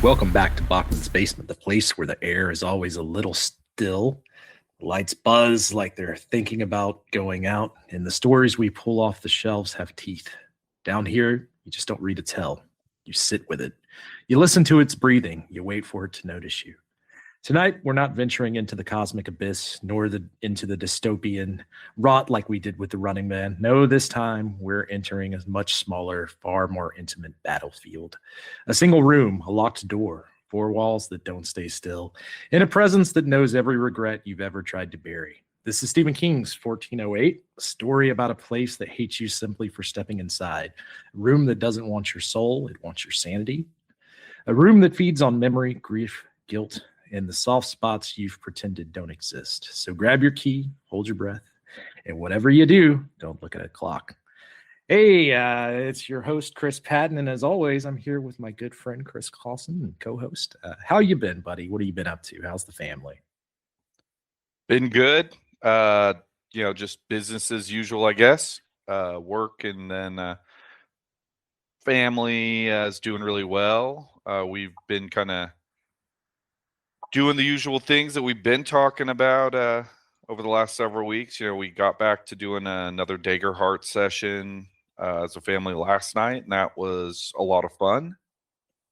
Welcome back to Bachman's Basement, the place where the air is always a little still. The lights buzz like they're thinking about going out, and the stories we pull off the shelves have teeth. Down here, you just don't read a tell. You sit with it. You listen to its breathing. You wait for it to notice you. Tonight, we're not venturing into the cosmic abyss, nor into the dystopian rot like we did with The Running Man. No, this time, we're entering a much smaller, far more intimate battlefield. A single room, a locked door, four walls that don't stay still, and a presence that knows every regret you've ever tried to bury. This is Stephen King's 1408, a story about a place that hates you simply for stepping inside, a room that doesn't want your soul, it wants your sanity, a room that feeds on memory, grief, guilt, and the soft spots you've pretended don't exist. So grab your key, hold your breath, and whatever you do, don't look at a clock. Hey, it's your host, Chris Patton, and as always, I'm here with my good friend, Chris Clawson, and co-host. How you been, buddy? What have you been up to? How's the family? Been good. Just business as usual, I guess. Work and then family is doing really well. We've been kind of doing the usual things that we've been talking about over the last several weeks. We got back to doing another Dagger Heart session as a family last night, and that was a lot of fun.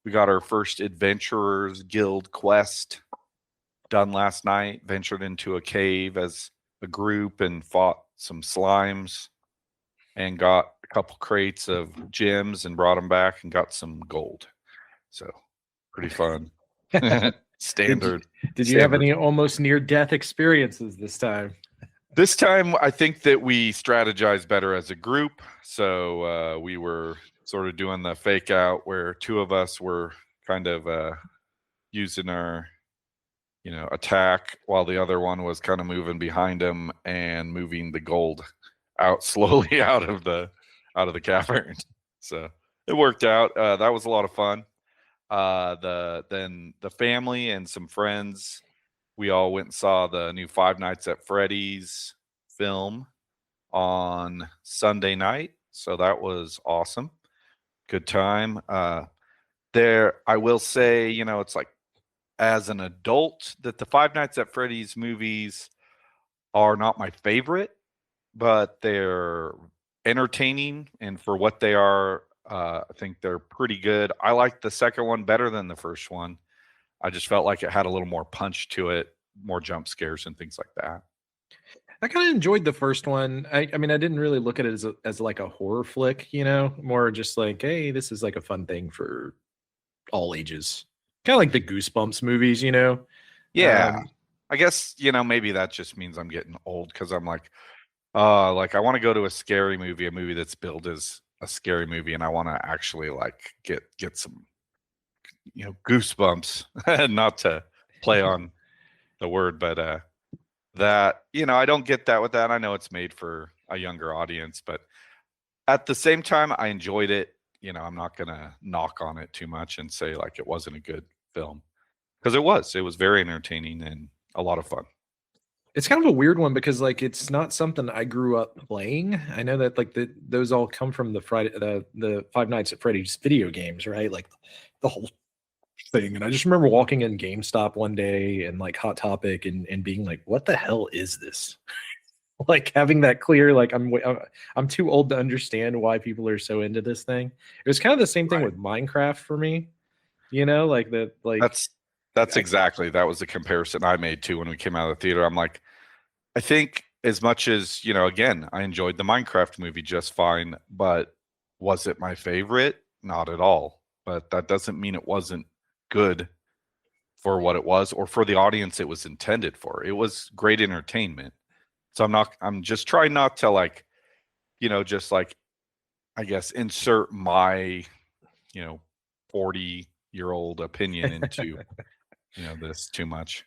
We got our first Adventurers Guild quest done last night, ventured into a cave as a group and fought some slimes and got a couple crates of gems and brought them back and got some gold. So pretty fun. Standard. Did you have any almost near-death experiences this time? This time, I think that we strategized better as a group. So we were sort of doing the fake out where two of us were kind of using our, attack while the other one was kind of moving behind him and moving the gold out slowly out of the cavern. So it worked out. That was a lot of fun. The family and some friends, we all went and saw the new Five Nights at Freddy's film on Sunday night. So that was awesome. Good time. I will say, it's like as an adult that the Five Nights at Freddy's movies are not my favorite, but they're entertaining, and for what they are, I think they're pretty good. I like the second one better than the first one. I just felt like it had a little more punch to it, more jump scares and things like that. I kind of enjoyed the first one. I mean, I didn't really look at it as like a horror flick, more just like, hey, this is like a fun thing for all ages. Kind of like the Goosebumps movies, Yeah. I guess, maybe that just means I'm getting old because I'm like I want to go to a scary movie, a movie that's billed as a scary movie, and I want to actually like get some goosebumps. Not to play on the word, but that I don't get that with that. I know it's made for a younger audience, but at the same time I enjoyed it. I'm not gonna knock on it too much and say like it wasn't a good film, because it was very entertaining and a lot of fun. It's kind of a weird one because like it's not something I grew up playing. I know that like those all come from the Five Nights at Freddy's video games, right? Like the whole thing. And I just remember walking in GameStop one day and like Hot Topic and being like, what the hell is this? Like having that clear, like I'm too old to understand why people are so into this thing. It was kind of the same thing with Minecraft for me, like that, like that's exactly, that was the comparison I made too when we came out of the theater. I'm like, I think as much as, again, I enjoyed the Minecraft movie just fine, but was it my favorite? Not at all. But that doesn't mean it wasn't good for what it was or for the audience it was intended for. It was great entertainment. So I'm just trying not to like, just like, I guess, insert my, 40-year-old opinion into, this too much.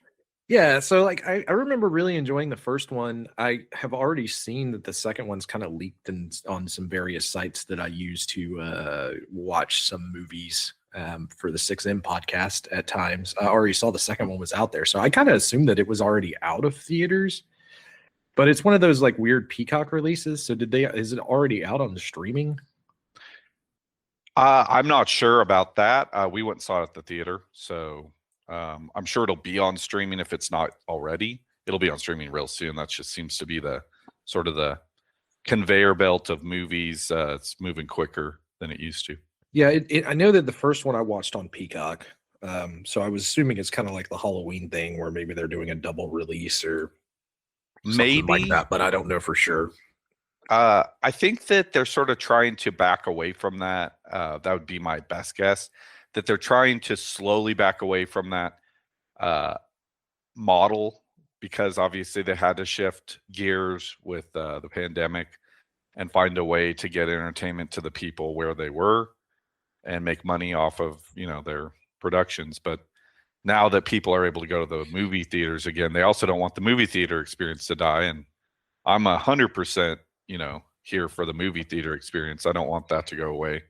Yeah, so like I remember really enjoying the first one. I have already seen that the second one's kind of leaked on some various sites that I use to watch some movies for the 6M podcast at times. I already saw the second one was out there, so I kind of assumed that it was already out of theaters. But it's one of those like weird Peacock releases. So is it already out on the streaming? I'm not sure about that. We went and saw it at the theater, so I'm sure it'll be on streaming if it's not already. It'll be on streaming real soon. That just seems to be the sort of the conveyor belt of movies. It's moving quicker than it used to. Yeah, I know that the first one I watched on Peacock. So I was assuming it's kind of like the Halloween thing where maybe they're doing a double release or something like Maybe. that, but I don't know for sure. I think that they're sort of trying to back away from that. That would be my best guess. That they're trying to slowly back away from that model because obviously they had to shift gears with the pandemic and find a way to get entertainment to the people where they were and make money off of their productions. But now that people are able to go to the movie theaters again, they also don't want the movie theater experience to die. And I'm 100% here for the movie theater experience. I don't want that to go away.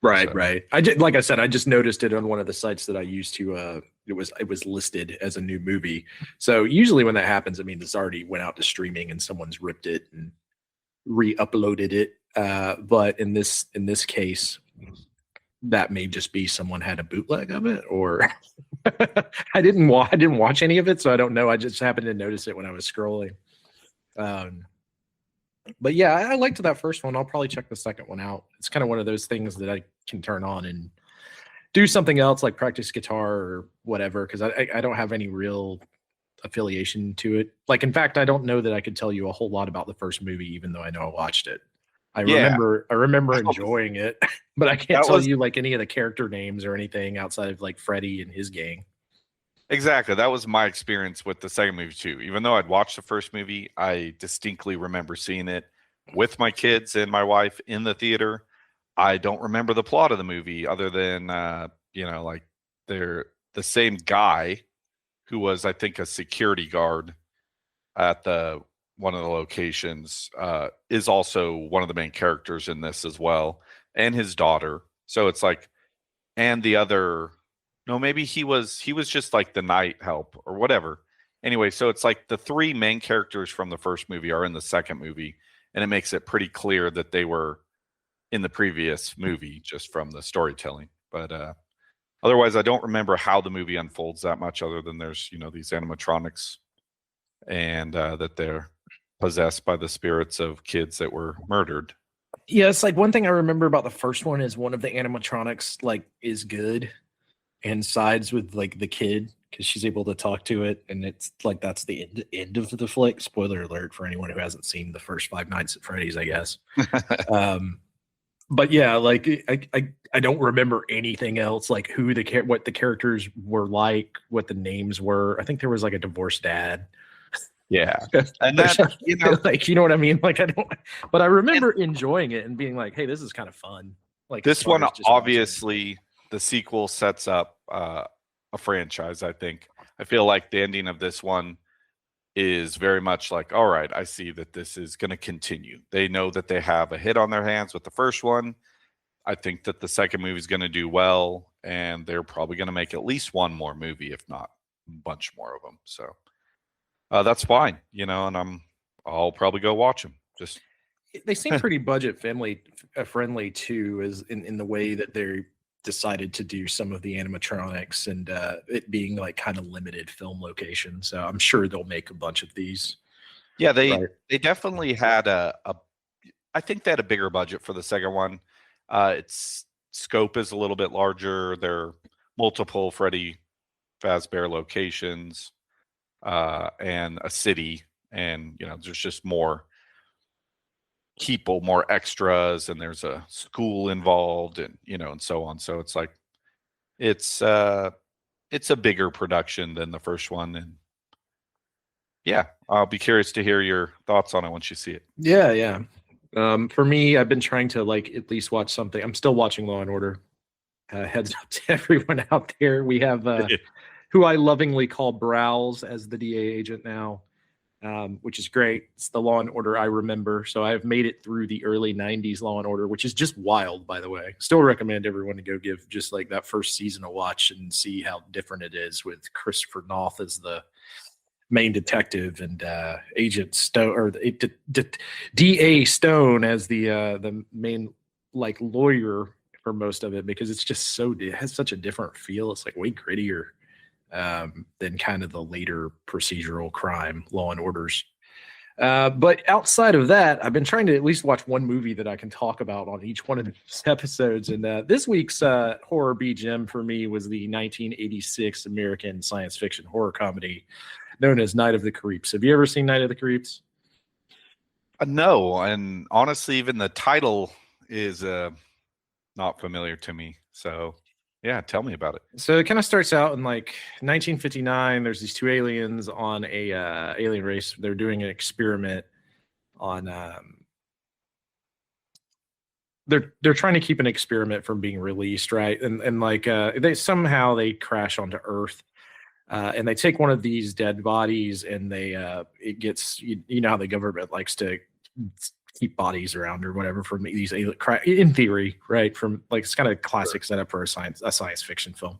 Right, So. right. Like I said, I just noticed it on one of the sites that I used to. It was listed as a new movie. So usually when that happens, I mean, this already went out to streaming and someone's ripped it and re-uploaded it. But in this case, that may just be someone had a bootleg of it, or I didn't watch any of it, so I don't know. I just happened to notice it when I was scrolling. But yeah, I liked that first one. I'll probably check the second one out. It's kind of one of those things that I can turn on and do something else, like practice guitar or whatever, because I don't have any real affiliation to it. Like, in fact, I don't know that I could tell you a whole lot about the first movie, even though I know I watched it. I remember enjoying it, but I can't tell you like any of the character names or anything outside of like Freddy and his gang. Exactly. That was my experience with the second movie too. Even though I'd watched the first movie, I distinctly remember seeing it with my kids and my wife in the theater. I don't remember the plot of the movie other than like they're the same guy who was, I think, a security guard at one of the locations is also one of the main characters in this as well, and his daughter. So it's like, and the other, no, maybe he was just like the night help or whatever. Anyway, so it's like the three main characters from the first movie are in the second movie, and it makes it pretty clear that they were in the previous movie just from the storytelling. But otherwise, I don't remember how the movie unfolds that much, other than there's these animatronics, and that they're possessed by the spirits of kids that were murdered. Yeah, it's like one thing I remember about the first one is one of the animatronics like is good and sides with like the kid because she's able to talk to it, and it's like that's the end of the flick. Spoiler alert for anyone who hasn't seen the first Five Nights at Freddy's, I guess. But yeah, like I don't remember anything else, like what the characters were like, what the names were. I think there was like a divorced dad. Yeah, and that like what I mean. Like I don't, but I remember enjoying it and being like, "Hey, this is kind of fun." Like this one, obviously, the sequel sets up a franchise. I think. I feel like the ending of this one is very much like, all right, I see that this is going to continue. They know that they have a hit on their hands with the first one. I think that the second movie is going to do well, and they're probably going to make at least one more movie, if not a bunch more of them. So. That's fine, and I'll probably go watch them. They seem pretty budget friendly too, as in the way that they decided to do some of the animatronics and it being like kind of limited film location. So I'm sure they'll make a bunch of these. Yeah, they definitely had I think they had a bigger budget for the second one. Its scope is a little bit larger. There are multiple Freddy Fazbear locations. And a city, and there's just more people, more extras, and there's a school involved, and and so on. So it's like it's a bigger production than the first one, and yeah, I'll be curious to hear your thoughts on it once you see it. Yeah. For me, I've been trying to like at least watch something. I'm still watching Law and Order. Heads up to everyone out there. We have who I lovingly call Browse as the DA agent now, which is great. It's the Law and Order I remember. So I've made it through the early 90s Law and Order, which is just wild, by the way. Still recommend everyone to go give just like that first season a watch and see how different it is with Christopher Noth as the main detective and Agent Stone, or DA Stone as the main like lawyer for most of it because it's just it has such a different feel. It's like way grittier than kind of the later procedural crime Law and Orders. But outside of that, I've been trying to at least watch one movie that I can talk about on each one of these episodes. And this week's horror BGM for me was the 1986 American science fiction horror comedy known as Night of the Creeps. Have you ever seen Night of the Creeps? No, and honestly, even the title is not familiar to me. So, yeah, tell me about it. So it kind of starts out in like 1959. There's these two aliens on a alien race. They're doing an experiment on. They're trying to keep an experiment from being released, right? And like they crash onto Earth. And they take one of these dead bodies, and it gets you know how the government likes to keep bodies around or whatever from these in theory, right? From like it's kind of classic setup for a science fiction film.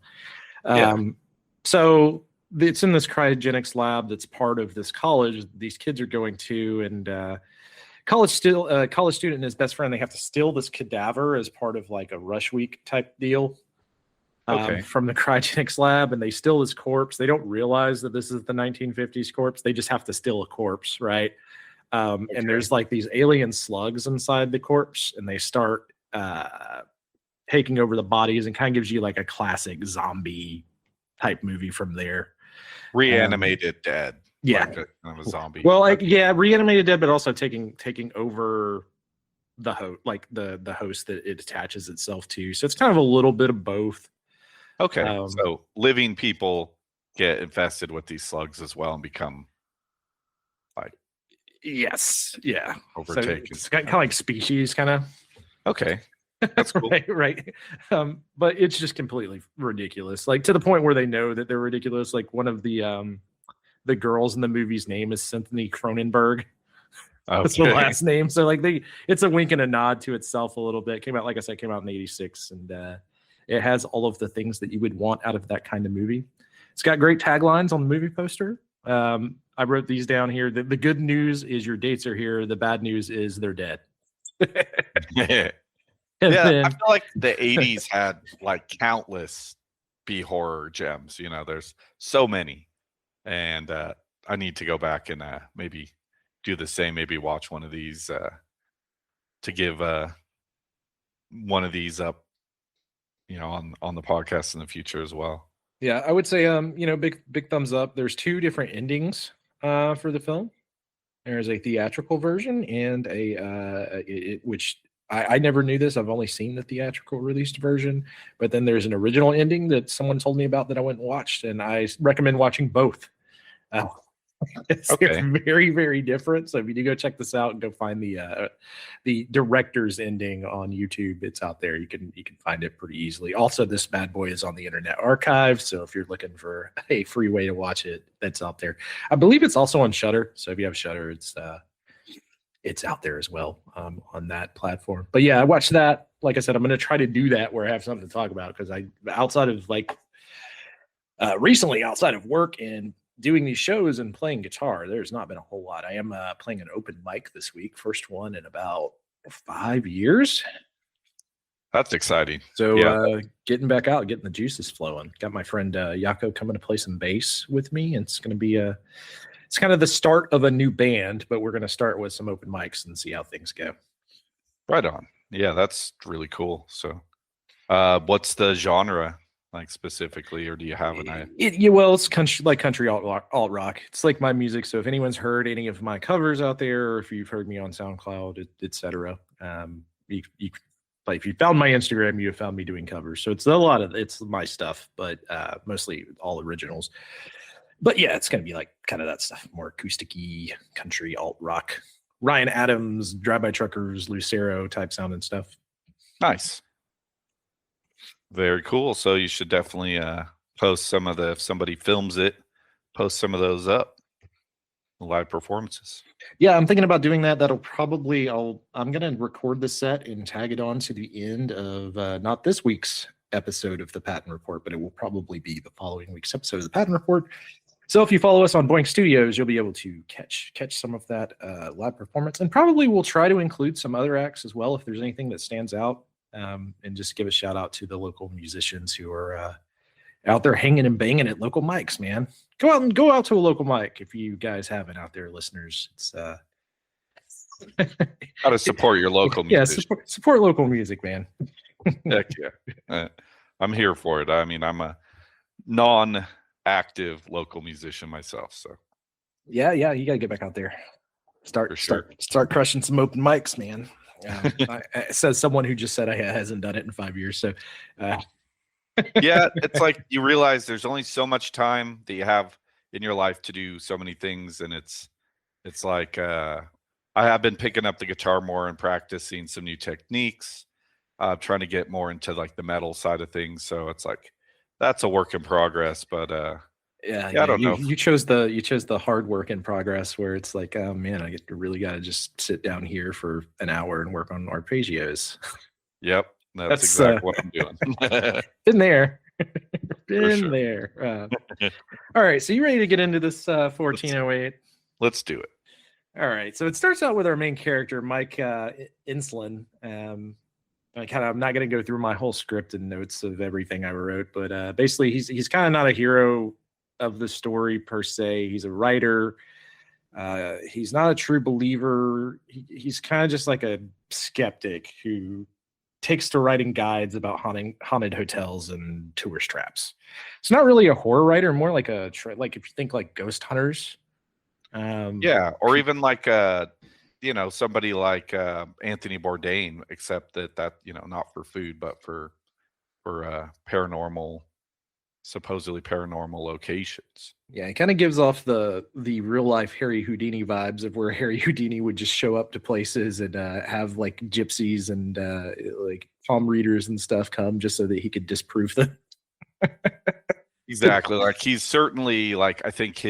So it's in this cryogenics lab that's part of this college these kids are going to, and college student and his best friend, they have to steal this cadaver as part of like a rush week type deal. From the cryogenics lab, and they steal his corpse. They don't realize that this is the 1950s corpse. They just have to steal a corpse, right? And there's like these alien slugs inside the corpse, and they start taking over the bodies, and kind of gives you like a classic zombie type movie from there. Reanimated dead. Yeah. Like kind of a zombie. Well, reanimated dead, but also taking over the host, like the host that it attaches itself to. So it's kind of a little bit of both. Okay, so living people get infested with these slugs as well and become like overtaken. So it's kind of like Species, kind of. Okay, that's cool. right. But it's just completely ridiculous, like to the point where they know that they're ridiculous. Like one of the girls in the movie's name is Cynthia Cronenberg. That's the last name. So like it's a wink and a nod to itself a little bit. Came out in '86, and it has all of the things that you would want out of that kind of movie. It's got great taglines on the movie poster. I wrote these down here. The good news is your dates are here. The bad news is they're dead. I feel like the 80s had like countless B horror gems. You know, there's so many. And I need to go back and maybe do the same. Maybe watch one of these to give one of these up, you know, on the podcast in the future as well. Yeah, I would say big thumbs up. There's two different endings for the film. There's a theatrical version and which I never knew this. I've only seen the theatrical released version, but then there's an original ending that someone told me about that I went and watched, and I recommend watching both. It's very, very different. So if you do go check this out and go find the director's ending on YouTube, it's out there. You can find it pretty easily. Also, this bad boy is on the Internet Archive. So if you're looking for a free way to watch it, that's out there. I believe it's also on Shudder. So if you have Shudder, it's out there as well on that platform. But yeah, I watched that. Like I said, I'm going to try to do that where I have something to talk about, because recently outside of work and doing these shows and playing guitar, there's not been a whole lot. I am playing an open mic this week, first one in about 5 years. That's exciting. So getting back out, getting the juices flowing. Got my friend Yako coming to play some bass with me, and it's going to be it's kind of the start of a new band, but we're going to start with some open mics and see how things go. Right on. Yeah, that's really cool. So what's the genre like specifically, or do you have an idea? Well, it's country alt rock. It's like my music. So if anyone's heard any of my covers out there, or if you've heard me on SoundCloud, etc., if you found my Instagram, you have found me doing covers. So it's it's my stuff, but mostly all originals. But yeah, it's gonna be like kind of that stuff, more acoustic-y country alt rock, Ryan Adams, Drive By Truckers, Lucero type sound and stuff. Nice. Very cool. So you should definitely post some of if somebody films it, post some of those up, live performances. Yeah, I'm thinking about doing that. That'll probably, I'm going to record the set and tag it on to the end of not this week's episode of the Patton Report, but it will probably be the following week's episode of the Patton Report. So if you follow us on Boink Studios, you'll be able to catch some of that live performance, and probably we'll try to include some other acts as well if there's anything that stands out. and just give a shout out to the local musicians who are out there hanging and banging at local mics, man. Go out to a local mic if you guys haven't out there, listeners. It's Got to support your local music. Yeah, support local music, man. Heck yeah. I'm here for it. I mean, I'm a non-active local musician myself, so yeah, you gotta get back out there. Start crushing some open mics, man. It says someone who just said I hasn't done it in 5 years. So yeah, it's like you realize there's only so much time that you have in your life to do so many things, and it's like I have been picking up the guitar more and practicing some new techniques, trying to get more into like the metal side of things. So it's like that's a work in progress. But yeah, I don't know. You chose the hard work in progress where it's like, oh man, I really got to just sit down here for an hour and work on arpeggios. Yep, that's exactly what I'm doing. Been there. Sure. There. All right, so you ready to get into this 1408? Let's do it. All right, so it starts out with our main character, Mike Insulin. I'm not going to go through my whole script and notes of everything I wrote, but basically he's kind of not a hero of the story per se. He's a writer. He's not a true believer. He's kind of just like a skeptic who takes to writing guides about haunted hotels and tourist traps. It's not really a horror writer, more like if you think like ghost hunters. Yeah, or even like somebody like Anthony Bourdain, except that not for food but for paranormal, supposedly paranormal locations. Yeah, it kind of gives off the real life Harry Houdini vibes of where Harry Houdini would just show up to places and have like gypsies and like palm readers and stuff come just so that he could disprove them. Exactly. Like he's certainly like, I think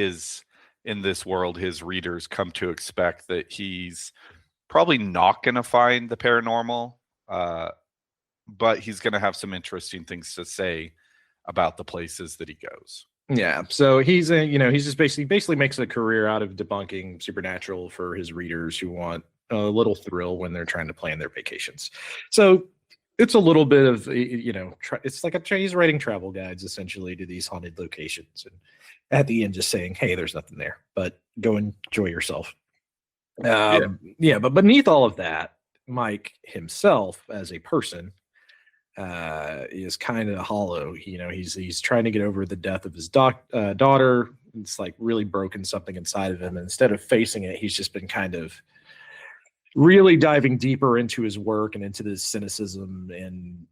in this world, his readers come to expect that he's probably not going to find the paranormal, but he's going to have some interesting things to say about the places that he goes. Yeah, so he's just basically makes a career out of debunking supernatural for his readers who want a little thrill when they're trying to plan their vacations. So it's a little bit of it's like he's writing travel guides essentially to these haunted locations, and at the end just saying, hey, there's nothing there, but go enjoy yourself. But beneath all of that, Mike himself as a person is kind of hollow. He's trying to get over the death of his daughter. It's like really broken something inside of him, and instead of facing it, he's just been kind of really diving deeper into his work and into this cynicism and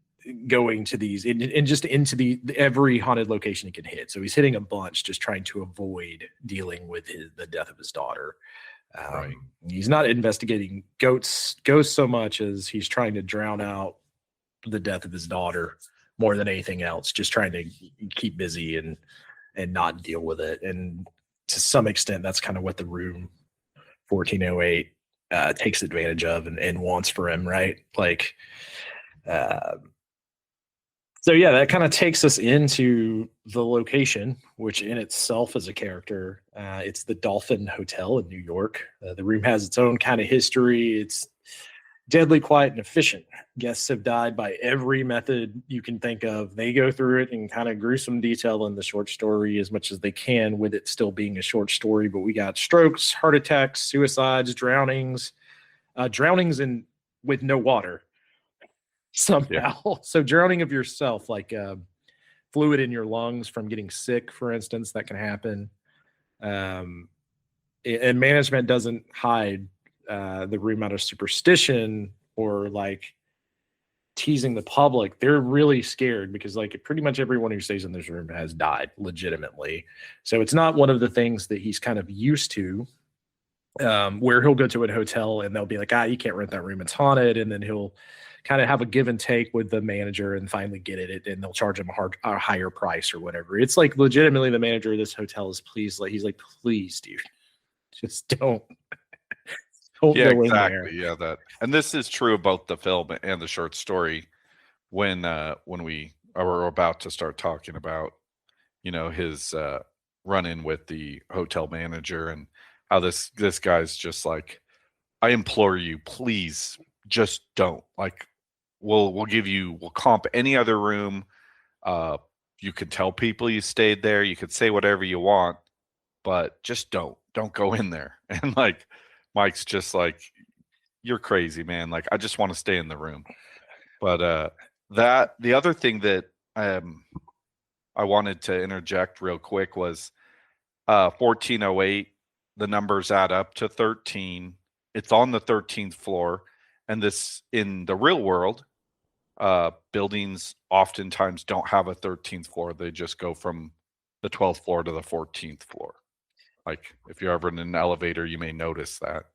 going to these and just into every haunted location he can hit. So he's hitting a bunch, just trying to avoid dealing with the death of his daughter. Right. He's not investigating ghosts so much as he's trying to drown out the death of his daughter more than anything else, just trying to keep busy and not deal with it. And to some extent, that's kind of what the Room 1408 takes advantage of and wants for him, right? Like, so yeah, that kind of takes us into the location, which in itself is a character. It's the Dolphin Hotel in New York. The Room has its own kind of history. It's deadly quiet and efficient. Guests have died by every method you can think of. They go through it in kind of gruesome detail in the short story as much as they can, with it still being a short story. But we got strokes, heart attacks, suicides, drownings with no water somehow. Yeah. So drowning of yourself, like fluid in your lungs from getting sick, for instance, that can happen. And management doesn't hide the Room out of superstition or like teasing the public. They're really scared because like pretty much everyone who stays in this room has died legitimately. So it's not one of the things that he's kind of used to, where he'll go to a hotel and they'll be like, you can't rent that room, it's haunted. And then he'll kind of have a give and take with the manager and finally get it, and they'll charge him a higher price or whatever. It's like legitimately the manager of this hotel is pleased. Like he's like, please, dude, just don't. Yeah, exactly. Yeah, and this is true about the film and the short story. When we are about to start talking about, his run-in with the hotel manager and how this guy's just like, I implore you, please, just don't. Like, we'll comp any other room. You could tell people you stayed there. You could say whatever you want, but just don't go in there. And like Mike's just like, you're crazy, man. Like, I just want to stay in the room. But that the other thing that I wanted to interject real quick was 1408. The numbers add up to 13. It's on the 13th floor, and this in the real world, buildings oftentimes don't have a 13th floor. They just go from the 12th floor to the 14th floor. Like if you're ever in an elevator, you may notice that.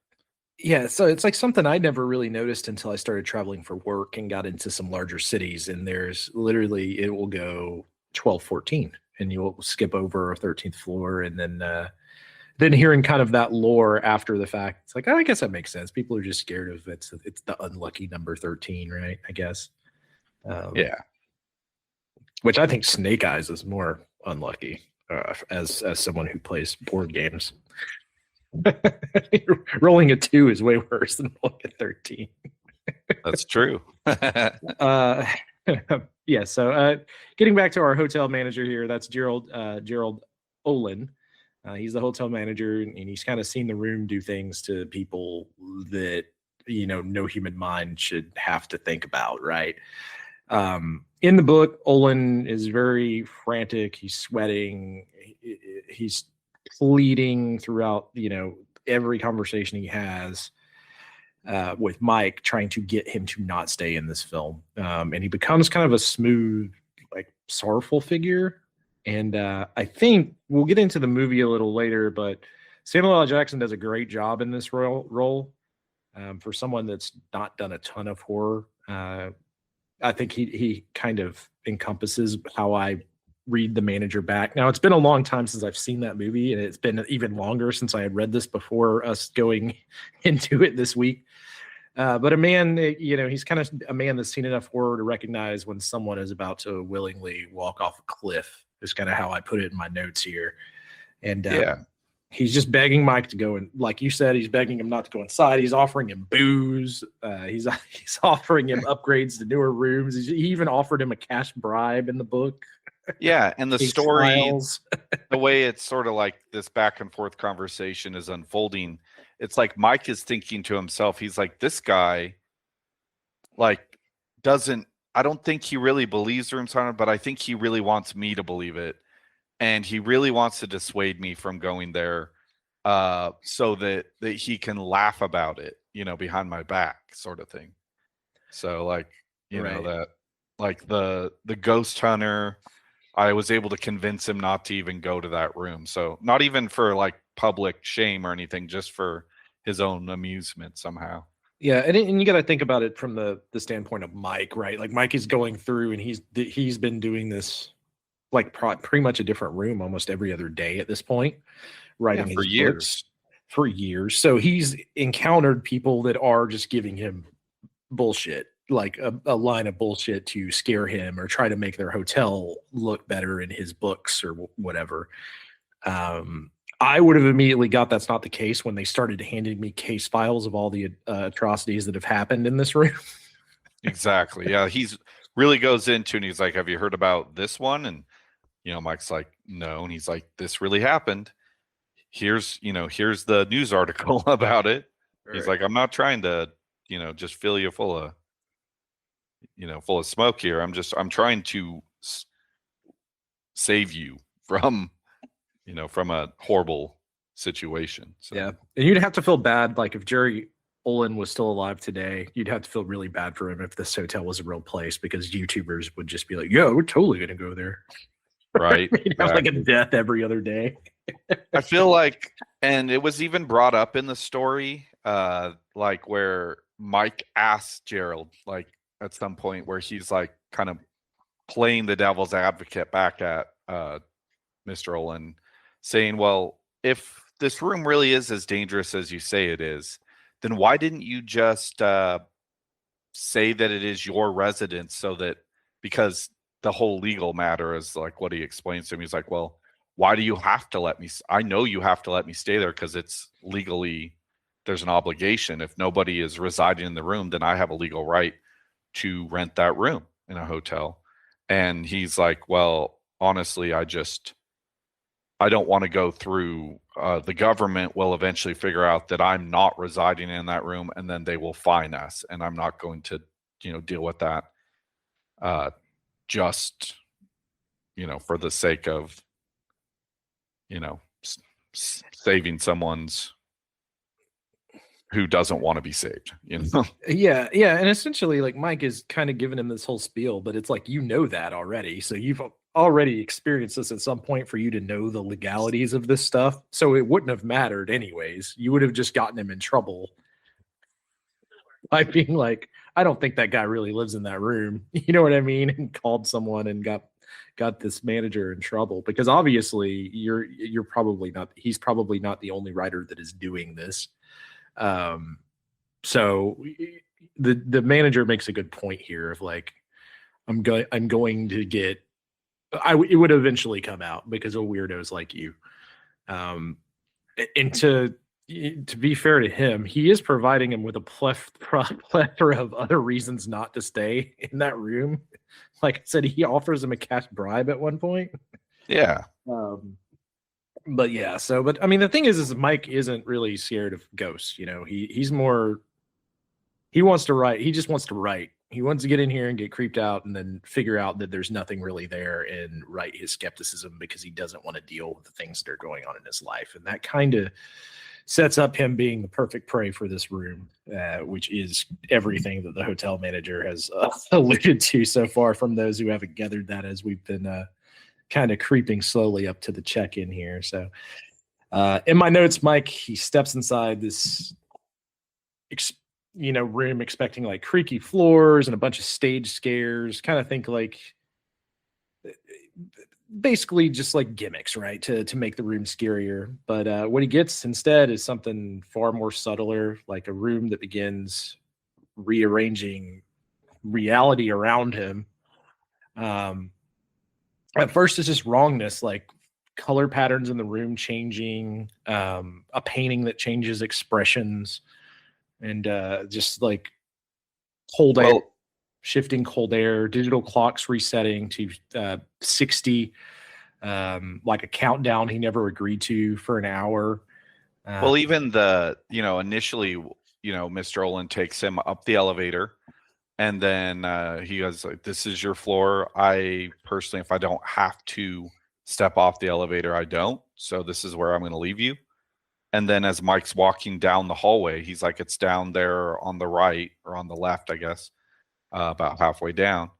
Yeah, so it's like something I never really noticed until I started traveling for work and got into some larger cities. And there's literally, it will go 12, 14, and you'll skip over a 13th floor. And then hearing kind of that lore after the fact, it's like, oh, I guess that makes sense. People are just scared of it's the unlucky number 13, right? I guess. Yeah. Which I think Snake Eyes is more unlucky as someone who plays board games. Rolling a 2 is way worse than rolling a 13. That's true. Yeah. So getting back to our hotel manager here, that's Gerald Olin. He's the hotel manager, and he's kind of seen the room do things to people that, no human mind should have to think about, right? In the book, Olin is very frantic. He's sweating. He's pleading throughout, every conversation he has with Mike, trying to get him to not stay in this film. And he becomes kind of a smooth, like sorrowful figure. And I think we'll get into the movie a little later, but Samuel L. Jackson does a great job in this role. For someone that's not done a ton of horror, I think he kind of encompasses how I read The Manager back. Now, it's been a long time since I've seen that movie, and it's been even longer since I had read this before us going into it this week. But a man, he's kind of a man that's seen enough horror to recognize when someone is about to willingly walk off a cliff, is kind of how I put it in my notes here. And he's just begging Mike to go, and like you said, he's begging him not to go inside. He's offering him booze. He's offering him upgrades to newer rooms. He even offered him a cash bribe in the book. Yeah, and the story, the way it's sort of like this back and forth conversation is unfolding, it's like Mike is thinking to himself, he's like, this guy, like, I don't think he really believes room's haunted, but I think he really wants me to believe it. And he really wants to dissuade me from going there so that he can laugh about it, behind my back sort of thing. So like, that, like the ghost hunter, I was able to convince him not to even go to that room. So not even for like public shame or anything, just for his own amusement somehow. Yeah, and you got to think about it from the standpoint of Mike, right? Like Mike is going through, and he's been doing this like pretty much a different room almost every other day at this point, writing for years. For years. So he's encountered people that are just giving him bullshit, like a line of bullshit to scare him or try to make their hotel look better in his books or whatever. I would have immediately got that's not the case when they started handing me case files of all the atrocities that have happened in this room. Exactly. Yeah, he's really goes into, and he's like, have you heard about this one? And Mike's like, no. And he's like, this really happened. Here's the news article about it. Right. He's like, I'm not trying to just fill you full of smoke here. I'm trying to save you from a horrible situation. So. Yeah. And you'd have to feel bad. Like if Jerry Olin was still alive today, you'd have to feel really bad for him if this hotel was a real place, because YouTubers would just be like, yeah, we're totally going to go there. Right. Have like a death every other day. I feel like, and it was even brought up in the story, like where Mike asked Gerald, like at some point where he's like kind of playing the devil's advocate back at Mr. Olin, saying, well, if this room really is as dangerous as you say it is, then why didn't you just say that it is your residence, so that, because the whole legal matter is like what he explains to him. He's like, well, why do you have to let me? I know you have to let me stay there because it's legally, there's an obligation. If nobody is residing in the room, then I have a legal right to rent that room in a hotel. And he's like, well, honestly, I don't want to go through the government will eventually figure out that I'm not residing in that room, and then they will fine us, and I'm not going to, deal with that just, for the sake of, saving someone's who doesn't want to be saved, Yeah, and essentially, like, Mike is kind of giving him this whole spiel, but it's like, that already, so you've already experienced this at some point for you to know the legalities of this stuff, so it wouldn't have mattered anyways. You would have just gotten him in trouble by being like, I don't think that guy really lives in that room, you know what I mean, and called someone and got this manager in trouble, because obviously you're probably not, he's probably not the only writer that is doing this. So the manager makes a good point here of like, I'm going to get, it would eventually come out because of weirdos like you. And to be fair to him, he is providing him with a plethora of other reasons not to stay in that room. Like I said, he offers him a cash bribe at one point. Yeah. But I mean, the thing is Mike isn't really scared of ghosts. He's more, he wants to write. He just wants to write. He wants to get in here and get creeped out and then figure out that there's nothing really there and write his skepticism because he doesn't want to deal with the things that are going on in his life. And that kind of sets up him being the perfect prey for this room, which is everything that the hotel manager has alluded to so far from those who haven't gathered that as we've been kind of creeping slowly up to the check-in here. So in my notes, Mike, he steps inside this room expecting like creaky floors and a bunch of stage scares, kind of think like basically just like gimmicks, right, to make the room scarier. But what he gets instead is something far more subtler, like a room that begins rearranging reality around him. At first it's just wrongness, like color patterns in the room changing, a painting that changes expressions, and just like cold air, shifting cold air, digital clocks resetting to 60, like a countdown he never agreed to for an hour. Well, even initially, Mr. Olin takes him up the elevator, and then he goes like, "This is your floor. I personally, if I don't have to step off the elevator, I don't. So this is where I'm going to leave you." And then as Mike's walking down the hallway, he's like, "It's down there on the right or on the left, I guess, about halfway down."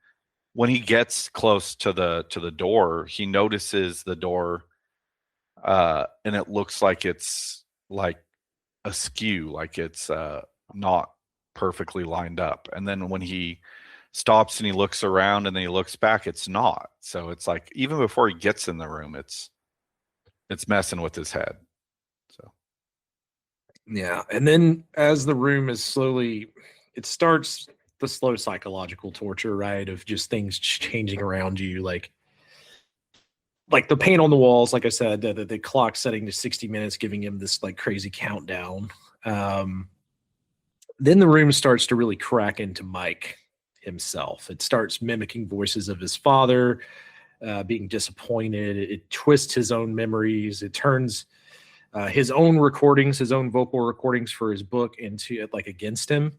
When he gets close to the door, he notices the door, and it looks like it's like askew, like it's not perfectly lined up. And then when he stops and he looks around and then he looks back, it's not. So it's like even before he gets in the room, it's messing with his head. So yeah, and then as the room is slowly, it starts the slow psychological torture, right, of just things changing around you, like the paint on the walls, like I said, the clock setting to 60 minutes, giving him this like crazy countdown. Then the room starts to really crack into Mike himself. It starts mimicking voices of his father, being disappointed. It twists his own memories. It turns his own recordings, his own vocal recordings for his book into like against him.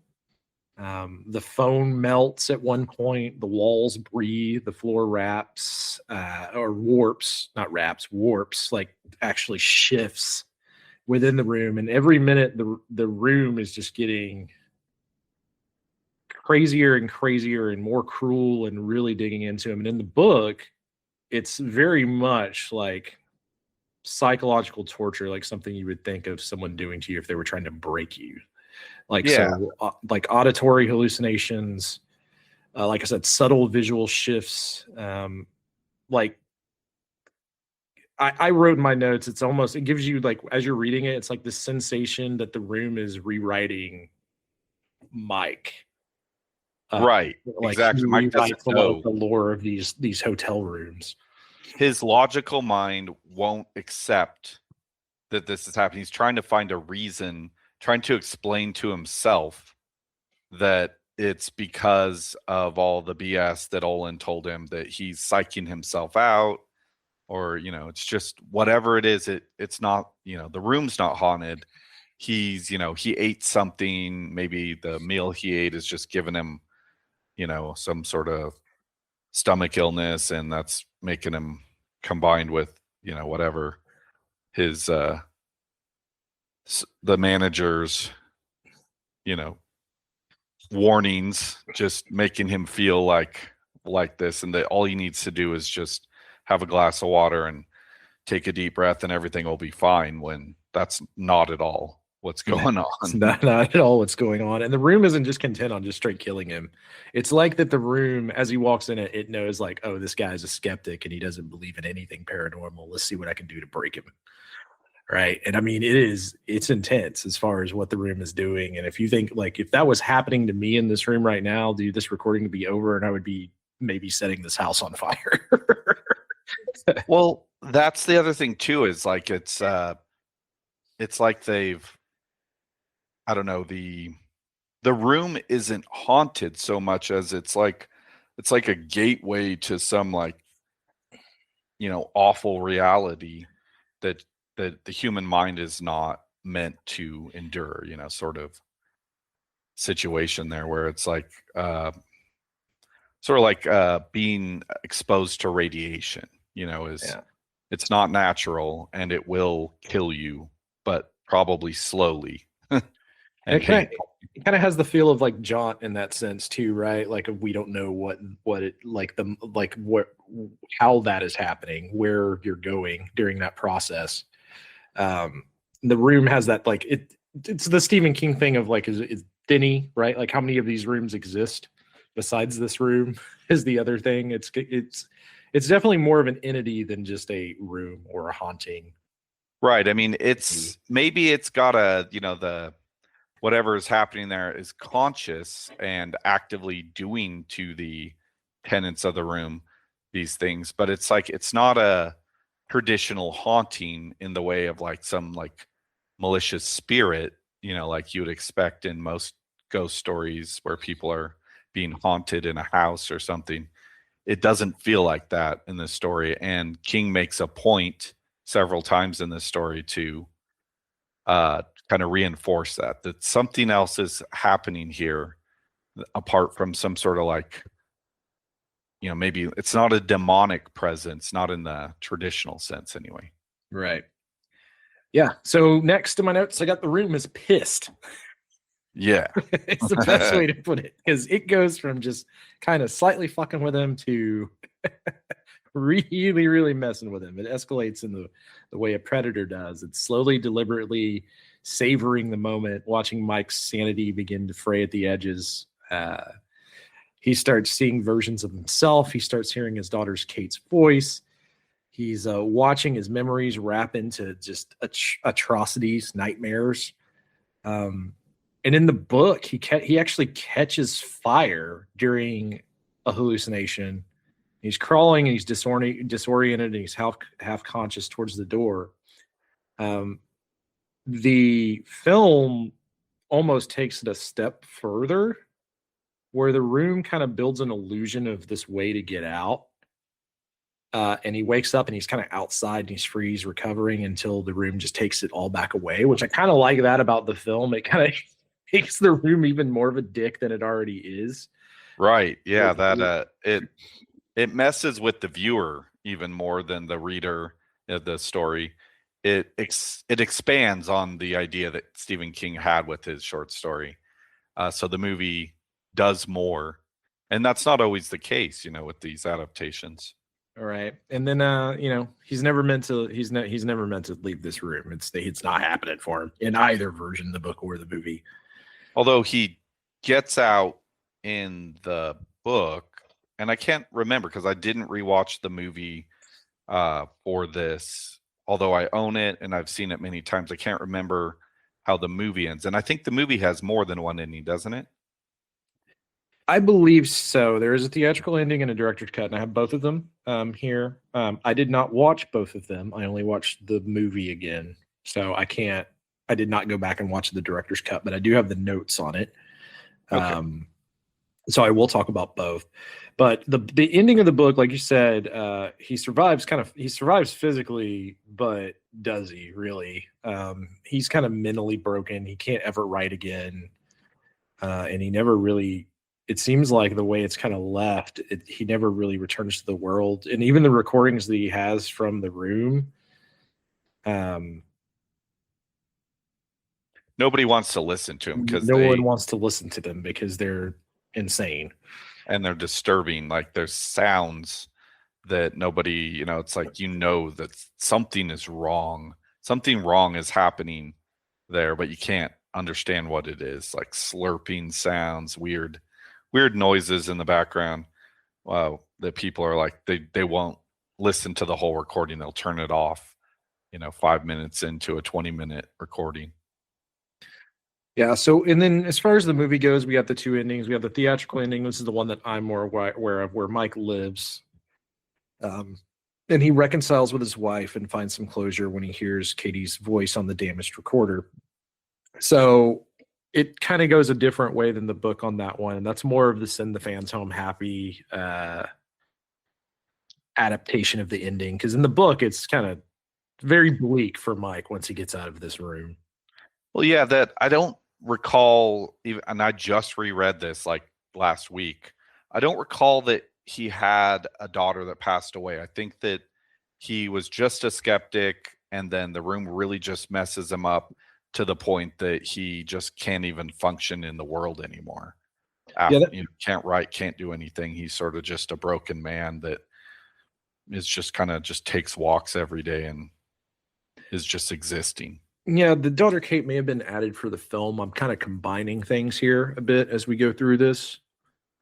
The phone melts at one point. The walls breathe. The floor wraps or warps, not wraps, warps, like actually shifts within the room. And every minute, the room is just getting crazier and crazier and more cruel and really digging into him. And in the book, it's very much like psychological torture, like something you would think of someone doing to you if they were trying to break you. Like, yeah. So like auditory hallucinations, like I said, subtle visual shifts. Like I wrote in my notes, it gives you like, as you're reading it, it's like this sensation that the room is rewriting Mike. Right. Like exactly. Mike doesn't know the lore of these hotel rooms. His logical mind won't accept that this is happening. He's trying to find a reason, trying to explain to himself that it's because of all the BS that Olin told him, that he's psyching himself out, or it's just whatever it is. It's not, the room's not haunted. He's, he ate something. Maybe the meal he ate is just giving him, some sort of stomach illness, and that's making him, combined with, whatever his the manager's, warnings, just making him feel like this, and that all he needs to do is just have a glass of water and take a deep breath and everything will be fine, when that's not at all what's going on. It's not at all what's going on. And the room isn't just content on just straight killing him. It's like that the room, as he walks in it knows, like, oh, this guy's a skeptic and he doesn't believe in anything paranormal. Let's see what I can do to break him. Right. And I mean, it's intense as far as what the room is doing. And if you think, like, if that was happening to me in this room right now, dude, this recording would be over and I would be maybe setting this house on fire. Well, that's the other thing too, is like, it's like they've, I don't know, the room isn't haunted so much as it's like a gateway to some, like, awful reality that the human mind is not meant to endure, sort of situation there, where it's like sort of like being exposed to radiation, it's not natural and it will kill you, but probably slowly. And it kind of has the feel of like Jaunt in that sense too, right? Like, we don't know what it, how that is happening, where you're going during that process. The room has that, like, it's the Stephen King thing of like, is Denny, right? Like, how many of these rooms exist besides this room is the other thing. It's definitely more of an entity than just a room or a haunting. Right. I mean, maybe it's got the whatever is happening there is conscious and actively doing to the tenants of the room these things, but it's like, it's not a traditional haunting in the way of like some like malicious spirit, like you would expect in most ghost stories where people are being haunted in a house or something. It doesn't feel like that in this story, and King makes a point several times in this story to kind of reinforce that something else is happening here apart from some sort of like, maybe it's not a demonic presence, not in the traditional sense anyway. Right. Yeah. So next to my notes, I got the room is pissed. Yeah. It's the best way to put it, because it goes from just kind of slightly fucking with him to really, really messing with him. It escalates in the way a predator does. It's slowly, deliberately savoring the moment, watching Mike's sanity begin to fray at the edges. He starts seeing versions of himself. He starts hearing his daughter's Kate's voice. He's watching his memories wrap into just atrocities, nightmares. And in the book, he actually catches fire during a hallucination. He's crawling and he's disoriented and he's half conscious towards the door. The film almost takes it a step further, where the room kind of builds an illusion of this way to get out. And he wakes up and he's kind of outside and he's free, he's recovering until the room just takes it all back away, which I kind of like that about the film. It kind of makes the room even more of a dick than it already is. Right. Yeah. That it messes with the viewer even more than the reader of the story. It expands on the idea that Stephen King had with his short story. So the movie does more, and that's not always the case, with these adaptations. All right. And then he's never meant to leave this room. It's not happening for him in either version, the book or the movie. Although he gets out in the book, and I can't remember because I didn't rewatch the movie for this, although I own it and I've seen it many times. I can't remember how the movie ends. And I think the movie has more than one ending, doesn't it? I believe so. There is a theatrical ending and a director's cut, and I have both of them here. I did not watch both of them. I only watched the movie again. So I did not go back and watch the director's cut, but I do have the notes on it. Okay. So I will talk about both. But the ending of the book, like you said, he survives physically, but does he really? He's kind of mentally broken. He can't ever write again. And he never really, it seems like the way it's kind of left, he never really returns to the world. And even the recordings that he has from the room, Nobody wants to listen to him because no one wants to listen to them because they're insane. and they're disturbing. Like there's sounds that nobody, it's like, that something is wrong. Something wrong is happening there, but you can't understand what it is. Like slurping sounds, weird noises in the background. Wow, that people are like, they won't listen to the whole recording. They'll turn it off, 5 minutes into a 20-minute recording. Yeah. So, and then as far as the movie goes, we got the two endings. We have the theatrical ending. This is the one that I'm more aware of, where Mike lives. And he reconciles with his wife and finds some closure when he hears Katie's voice on the damaged recorder. So it kind of goes a different way than the book on that one. And that's more of the send the fans home happy adaptation of the ending. Because in the book, it's kind of very bleak for Mike once he gets out of this room. Well, yeah, that I don't recall, and I just reread this like last week. I don't recall that he had a daughter that passed away. I think that he was just a skeptic, and then the room really just messes him up to the point that he just can't even function in the world anymore. Can't write, can't do anything. He's sort of just a broken man that is just kind of just takes walks every day and is just existing. Yeah, the daughter Kate may have been added for the film. I'm kind of combining things here a bit as we go through this.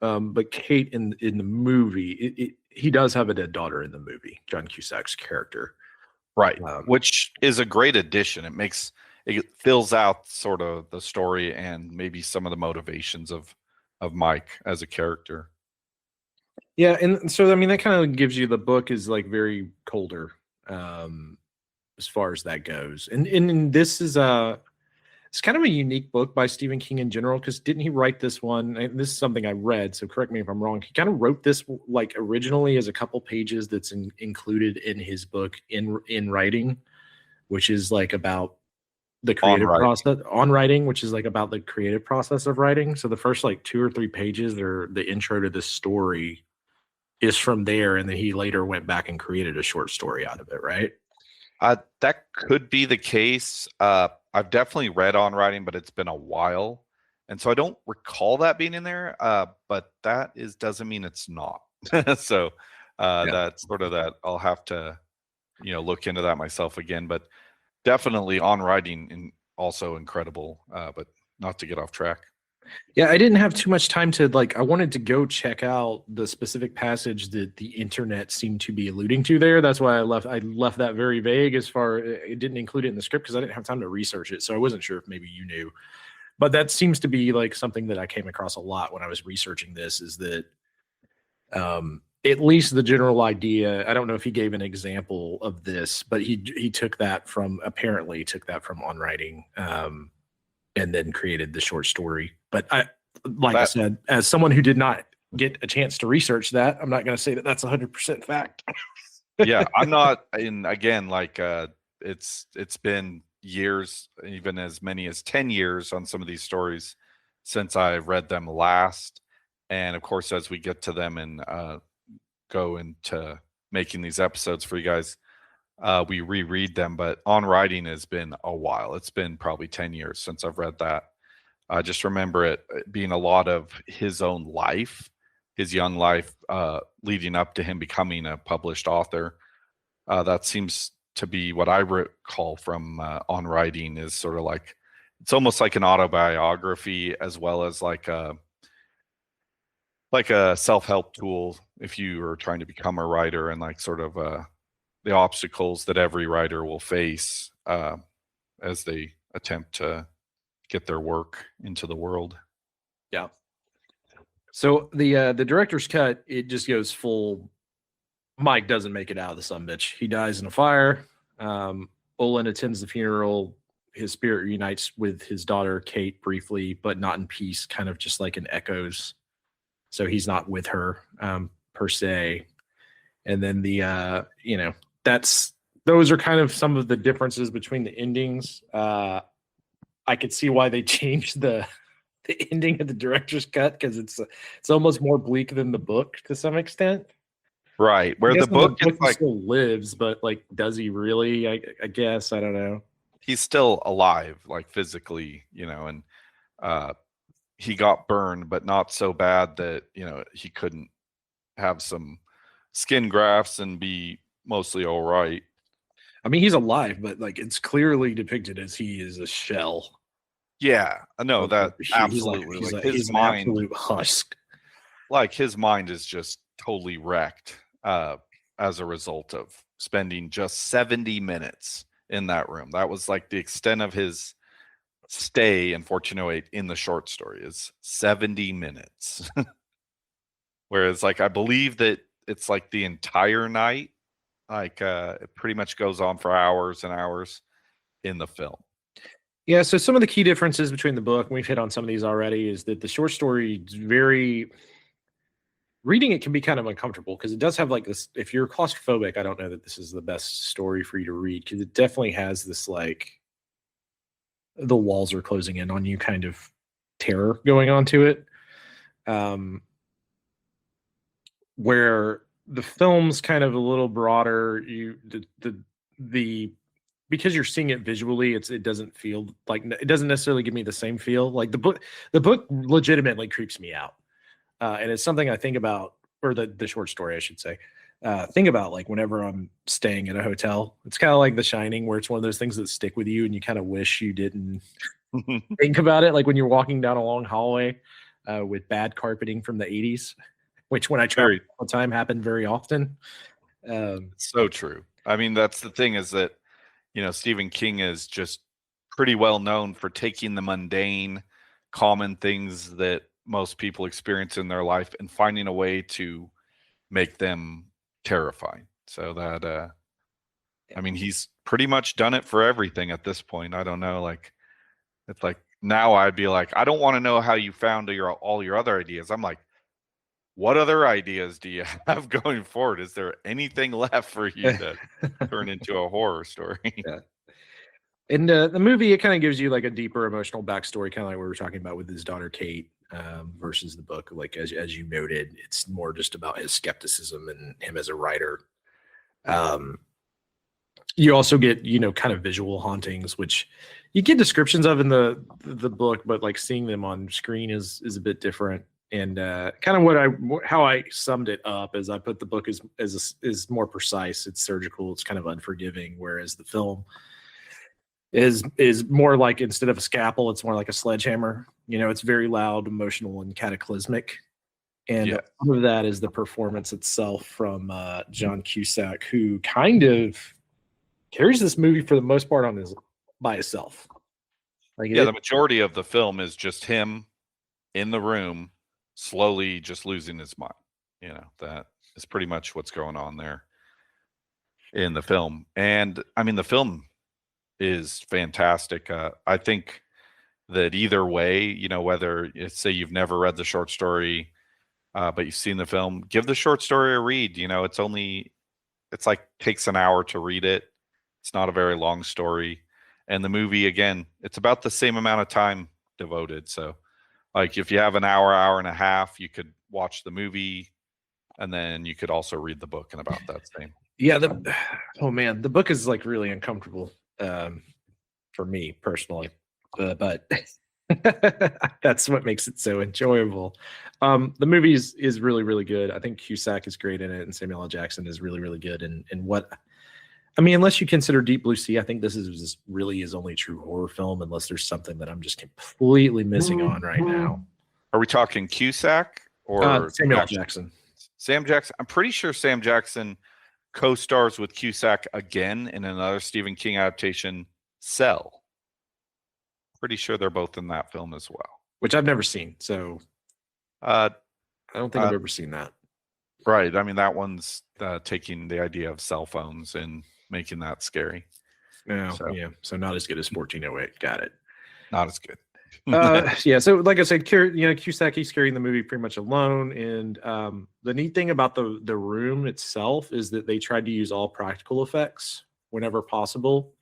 But Kate in the movie, he does have a dead daughter in the movie, John Cusack's character. Right, which is a great addition. It fills out sort of the story and maybe some of the motivations of Mike as a character. Yeah, and so I mean that kind of gives you, the book is like very colder as far as that goes. And this is it's kind of a unique book by Stephen King in general, because didn't he write this one? And this is something I read, so correct me if I'm wrong. He kind of wrote this like originally as a couple pages that's included in his book in writing, which is like about the creative process on writing, which is like about the creative process of writing. So the first like 2 or 3 pages, they're the intro to this story is from there, and then he later went back and created a short story out of it, right? That could be the case. I've definitely read On Writing, but it's been a while, and so I don't recall that being in there. But that doesn't mean it's not. So that's sort of that. I'll have to, look into that myself again. But definitely On Writing, also incredible. But not to get off track. Yeah, I didn't have too much time to I wanted to go check out the specific passage that the internet seemed to be alluding to there. That's why I left that very vague, as far it didn't include it in the script because I didn't have time to research it. So I wasn't sure if maybe you knew. But that seems to be like something that I came across a lot when I was researching this, is that at least the general idea, I don't know if he gave an example of this, but he took that from On Writing. And then created the short story. But I said, as someone who did not get a chance to research that, I'm not going to say that that's 100% fact. Yeah, I'm not. And again, it's been years, even as many as 10 years on some of these stories since I read them last. And of course, as we get to them and go into making these episodes for you guys, we reread them. But On Writing has been a while. It's been probably 10 years since I've read that. I just remember it being a lot of his own life, his young life, leading up to him becoming a published author. That seems to be what I recall from On Writing, is sort of like, it's almost like an autobiography as well as like a self-help tool if you are trying to become a writer, and like sort of the obstacles that every writer will face as they attempt to get their work into the world. Yeah. So the director's cut, it just goes full. Mike doesn't make it out of the sumbitch. He dies in a fire. Olin attends the funeral. His spirit reunites with his daughter Kate briefly, but not in peace. Kind of just like in echoes. so he's not with her per se. And then the those are kind of some of the differences between the endings. I could see why they changed the ending of the director's cut, because it's almost more bleak than the book to some extent. Right. Where the book is he still lives, but like, does he really? I guess, I don't know. He's still alive, like physically, and he got burned, but not so bad that he couldn't have some skin grafts and be mostly all right. I mean, he's alive, but like, it's clearly depicted as he is a shell. Yeah, no, that absolutely. He's an absolute husk. Like, his mind is just totally wrecked as a result of spending just 70 minutes in that room. That was like the extent of his stay in 1408 in the short story, is 70 minutes. Whereas, like, I believe that it's like the entire night. Like, it pretty much goes on for hours and hours in the film. Yeah, so some of the key differences between the book, and we've hit on some of these already, is that the short story is reading it can be kind of uncomfortable, because it does have like this, if you're claustrophobic, I don't know that this is the best story for you to read, because it definitely has this, like, the walls are closing in on you kind of terror going on to it. Where the film's kind of a little broader, because you're seeing it visually, it doesn't feel like, it doesn't necessarily give me the same feel. Like, the book legitimately creeps me out. And it's something I think about, or the short story, I should say, think about, like, whenever I'm staying at a hotel. It's kind of like The Shining, where it's one of those things that stick with you and you kind of wish you didn't think about it. Like when you're walking down a long hallway with bad carpeting from the 80s, which when I travel all the time happened very often. So true. I mean, that's the thing, is that, Stephen King is just pretty well known for taking the mundane, common things that most people experience in their life and finding a way to make them terrifying. So that, I mean, he's pretty much done it for everything at this point. I don't know. Like, it's like, now I'd be like, I don't want to know how you found all your other ideas. I'm like, what other ideas do you have going forward? Is there anything left for you to turn into a horror story? Yeah. And the movie, it kind of gives you like a deeper emotional backstory, kind of like we were talking about with his daughter Kate, versus the book. Like, as you noted, it's more just about his skepticism and him as a writer. You also get, kind of visual hauntings, which you get descriptions of in the book, but like seeing them on screen is a bit different. And kind of how I summed it up is, I put the book is more precise. It's surgical. It's kind of unforgiving, whereas the film is more like, instead of a scalpel, it's more like a sledgehammer. It's very loud, emotional, and cataclysmic. And part of that is the performance itself from John Cusack, who kind of carries this movie for the most part by himself. Like, the majority of the film is just him in the room, slowly just losing his mind. That is pretty much what's going on there in the film. And I mean, the film is fantastic. I think that either way, whether it's, say, you've never read the short story, but you've seen the film, give the short story a read. It's like, takes an hour to read it. It's not a very long story. And the movie, again, it's about the same amount of time devoted. So, like, if you have an hour and a half, you could watch the movie, and then you could also read the book in about that same. Yeah. Oh man, the book is like really uncomfortable for me personally, but that's what makes it so enjoyable. The movie is really, really good. I think Cusack is great in it, and Samuel L. Jackson is really, really good. And what, I mean, unless you consider Deep Blue Sea, I think this is really his only true horror film, unless there's something that I'm just completely missing on right now. Are we talking Cusack or Samuel L. Jackson? Sam Jackson. I'm pretty sure Sam Jackson co-stars with Cusack again in another Stephen King adaptation, Cell. Pretty sure they're both in that film as well, which I've never seen. So I don't think I've ever seen that. Right. I mean, that one's taking the idea of cell phones and making that scary. No, so not as good as 1408. Got it. Not as good. Yeah, so like I said, Cusack, carrying the movie pretty much alone, and the neat thing about the room itself is that they tried to use all practical effects whenever possible.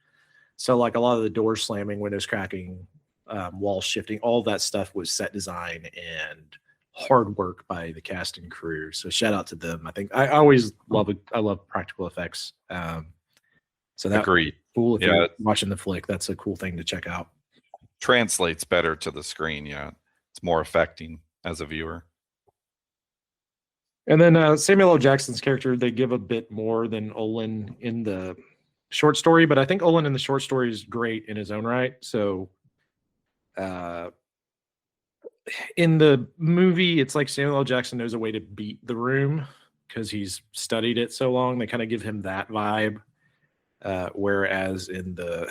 So like a lot of the doors slamming, windows cracking, walls shifting, all that stuff was set design and hard work by the cast and crew. So shout out to them. I think I always love it. I love practical effects. So that Agreed. cool. If Yeah, you're watching the flick, that's a cool thing to check out. translates better to the screen. Yeah, it's more affecting as a viewer. And then Samuel L. Jackson's character, they give a bit more than Olin in the short story, but I think Olin in the short story is great in his own right. So in the movie, it's like Samuel L. Jackson knows a way to beat the room because he's studied it so long. They kind of give him that vibe. Whereas in the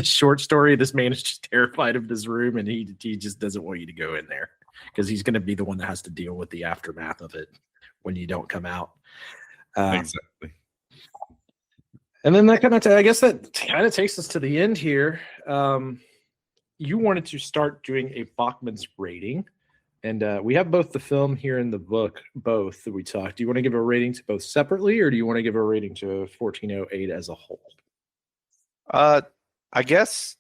short story, this man is just terrified of this room, and he just doesn't want you to go in there because he's going to be the one that has to deal with the aftermath of it when you don't come out. Exactly. And then that I guess that kind of takes us to the end here. You wanted to start doing a Bachman's rating, and we have both the film here and the book, both that we talked. Do you want to give a rating to both separately, or do you want to give a rating to 1408 as a whole? I guess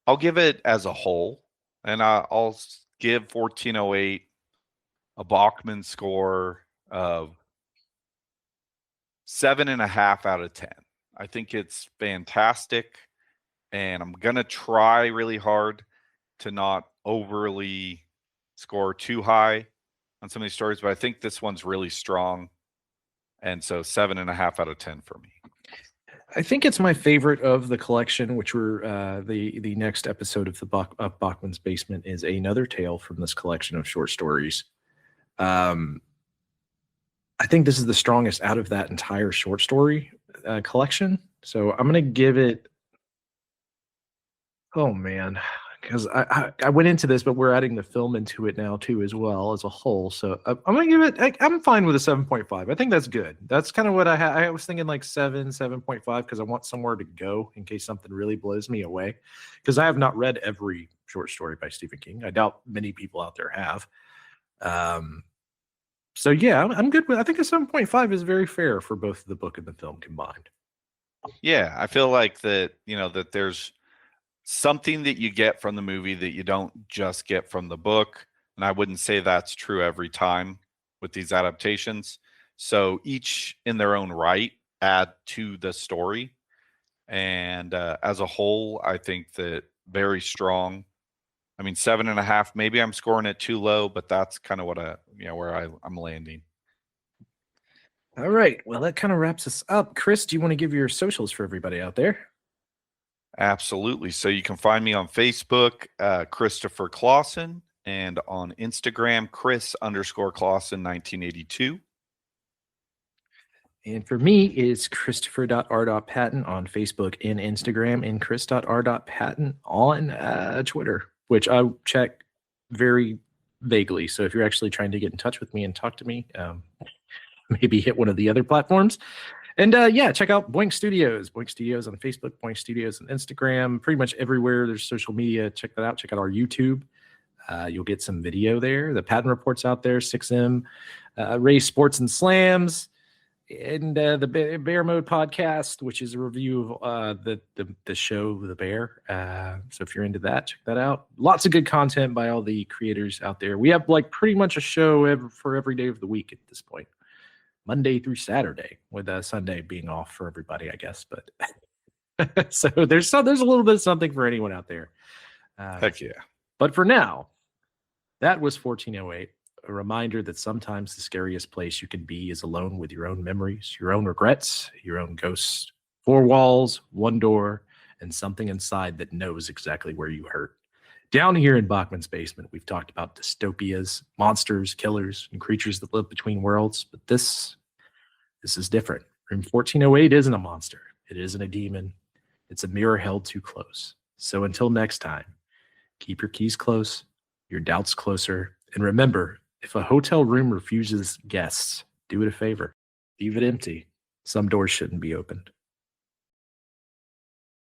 I'll give it as a whole, and I'll give 1408 a Bachman score of 7.5 out of 10. I think it's fantastic, and I'm gonna try really hard to not overly score too high on some of these stories, but I think this one's really strong, and so 7.5 out of 10 for me. I think it's my favorite of the collection, which we're the next episode of Bachman's Basement is another tale from this collection of short stories. I think this is the strongest out of that entire short story collection. So I'm going to give it. Oh man, because I went into this, but we're adding the film into it now too as well as a whole. So I'm going to give it. I'm fine with a 7.5. I think that's good. That's kind of what I was thinking, like 7.5, because I want somewhere to go in case something really blows me away. Because I have not read every short story by Stephen King. I doubt many people out there have. So yeah, I'm good with. I think a 7.5 is very fair for both the book and the film combined. Yeah, I feel like that. That there's something that you get from the movie that you don't just get from the book. And I wouldn't say that's true every time with these adaptations. So each in their own right add to the story. And as a whole, I think that very strong. I mean, 7.5, maybe I'm scoring it too low, but that's kind of what where I'm landing. All right. Well, that kind of wraps us up. Chris, do you want to give your socials for everybody out there? Absolutely. So you can find me on Facebook, Christopher Clawson, and on Instagram, Chris_Clawson 1982. And for me, it's Christopher.R.Patton on Facebook and Instagram, and Chris.R.Patton on Twitter, which I check very vaguely. So if you're actually trying to get in touch with me and talk to me, maybe hit one of the other platforms. And yeah, check out Boink Studios. Boink Studios on Facebook, Boink Studios on Instagram, pretty much everywhere there's social media. Check that out. Check out our YouTube. You'll get some video there. The Patton Report's out there, 6M, Ray Sports and Slams, and the Bear Mode podcast, which is a review of the show The Bear. So if you're into that, check that out. Lots of good content by all the creators out there. We have like pretty much a show for every day of the week at this point. Monday through Saturday, with Sunday being off for everybody, I guess. But so there's a little bit of something for anyone out there. Heck yeah. But for now, that was 1408. A reminder that sometimes the scariest place you can be is alone with your own memories, your own regrets, your own ghosts. 4 walls, 1 door, and something inside that knows exactly where you hurt. Down here in Bachman's Basement, we've talked about dystopias, monsters, killers, and creatures that live between worlds. But this is different. Room 1408 isn't a monster. It isn't a demon. It's a mirror held too close. So until next time, keep your keys close, your doubts closer, and remember, if a hotel room refuses guests, do it a favor. Leave it empty. Some doors shouldn't be opened.